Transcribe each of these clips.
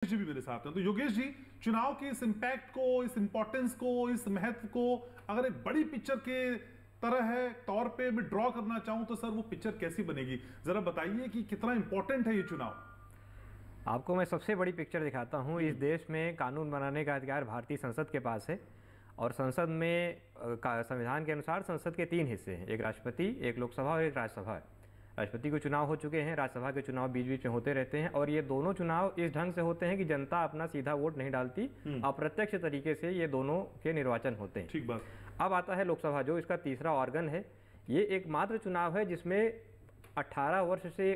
जी भी मेरे साथ हैं। तो योगेश जी, चुनाव के इस इंपैक्ट को, इस इंपॉर्टेंस को, इस महत्व को अगर एक बड़ी पिक्चर के तरह है तौर पे मैं ड्रॉ करना चाहूं तो सर वो पिक्चर कैसी बनेगी? जरा बताइए कि कितना इंपॉर्टेंट है ये चुनाव। आपको मैं सबसे बड़ी पिक्चर दिखाता हूँ। इस देश में कानून बनाने का अधिकार भारतीय संसद के पास है और संसद में संविधान के अनुसार संसद के 3 हिस्से हैं, एक राष्ट्रपति, एक लोकसभा और एक राज्यसभा है। राष्ट्रपति के चुनाव हो चुके हैं, राज्यसभा के चुनाव बीच बीच में होते रहते हैं और ये दोनों चुनाव इस ढंग से होते हैं कि जनता अपना सीधा वोट नहीं डालती, अप्रत्यक्ष तरीके से ये दोनों के निर्वाचन होते हैं। ठीक बात। अब आता है लोकसभा, जो इसका तीसरा ऑर्गन है। ये एकमात्र चुनाव है जिसमें 18 वर्ष से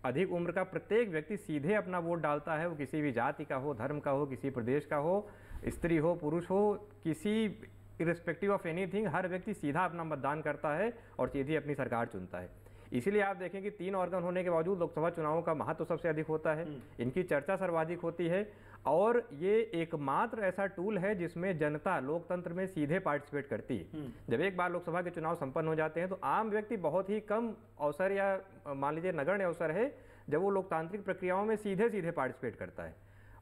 अधिक उम्र का प्रत्येक व्यक्ति सीधे अपना वोट डालता है। वो किसी भी जाति का हो, धर्म का हो, किसी प्रदेश का हो, स्त्री हो, पुरुष हो, किसी इर्रेस्पेक्टिव ऑफ एनीथिंग, हर व्यक्ति सीधा अपना मतदान करता है और सीधे अपनी सरकार चुनता है। इसीलिए आप देखें कि 3 ऑर्गन होने के बावजूद लोकसभा चुनावों का महत्व सबसे अधिक होता है, इनकी चर्चा सर्वाधिक होती है और ये एकमात्र ऐसा टूल है जिसमें जनता लोकतंत्र में सीधे पार्टिसिपेट करती है। जब एक बार लोकसभा के चुनाव संपन्न हो जाते हैं तो आम व्यक्ति बहुत ही कम अवसर या मान लीजिए नगण्य अवसर है जब वो लोकतांत्रिक प्रक्रियाओं में सीधे सीधे पार्टिसिपेट करता है।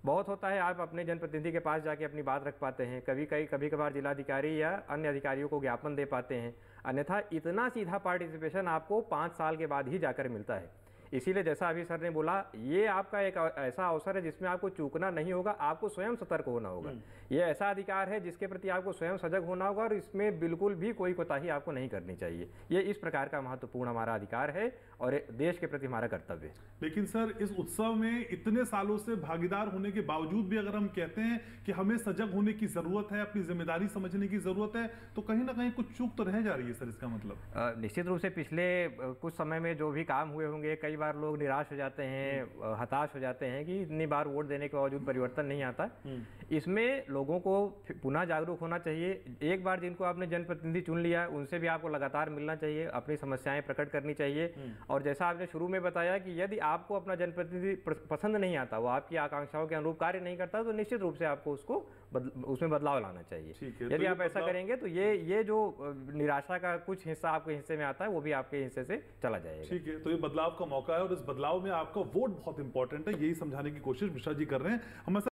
बहुत होता है आप अपने जनप्रतिनिधि के पास जाके अपनी बात रख पाते हैं, कभी कभार जिलाधिकारी या अन्य अधिकारियों को ज्ञापन दे पाते हैं, अन्यथा इतना सीधा पार्टिसिपेशन आपको 5 साल के बाद ही जाकर मिलता है। इसीलिए जैसा अभी सर ने बोला, ये आपका एक ऐसा अवसर है जिसमें आपको चूकना नहीं होगा, आपको स्वयं सतर्क होना होगा। ये ऐसा अधिकार है जिसके प्रति आपको स्वयं सजग होना होगा और इसमें बिल्कुल भी कोई कोताही आपको नहीं करनी चाहिए। ये इस प्रकार का महत्वपूर्ण हमारा अधिकार है और देश के प्रति हमारा कर्तव्य है। लेकिन सर, इस उत्सव में इतने सालों से भागीदार होने के बावजूद भी अगर हम कहते हैं कि हमें सजग होने की जरूरत है, अपनी जिम्मेदारी समझने की जरूरत है, तो कहीं ना कहीं कुछ चूक तो रह जा रही है सर, इसका मतलब। निश्चित रूप से पिछले कुछ समय में जो भी काम हुए होंगे, कई बार लोग निराश हो जाते हैं, हताश हो जाते हैं कि इतनी बार वोट देने के बावजूद परिवर्तन नहीं आता। इसमें लोगों को पुनः जागरूक होना चाहिए। एक बार जिनको आपने जनप्रतिनिधि चुन लिया है उनसे भी आपको लगातार मिलना चाहिए, अपनी समस्याएं प्रकट करनी चाहिए। और जैसा आपने शुरू में बताया कि यदि आपको अपना जनप्रतिनिधि पसंद नहीं आता, वो आपकी आकांक्षाओं के अनुरूप कार्य नहीं करता, तो निश्चित रूप से आपको उसमें बदलाव लाना चाहिए। यदि आप ऐसा करेंगे तो ये जो निराशा का कुछ हिस्सा आपके हिस्से में आता है वो भी आपके हिस्से से चला जाएगा। ठीक है, तो ये बदलाव का मौका है और इस बदलाव में आपका वोट बहुत इंपॉर्टेंट है, यही समझाने की कोशिश मिश्रा जी कर रहे हैं। हम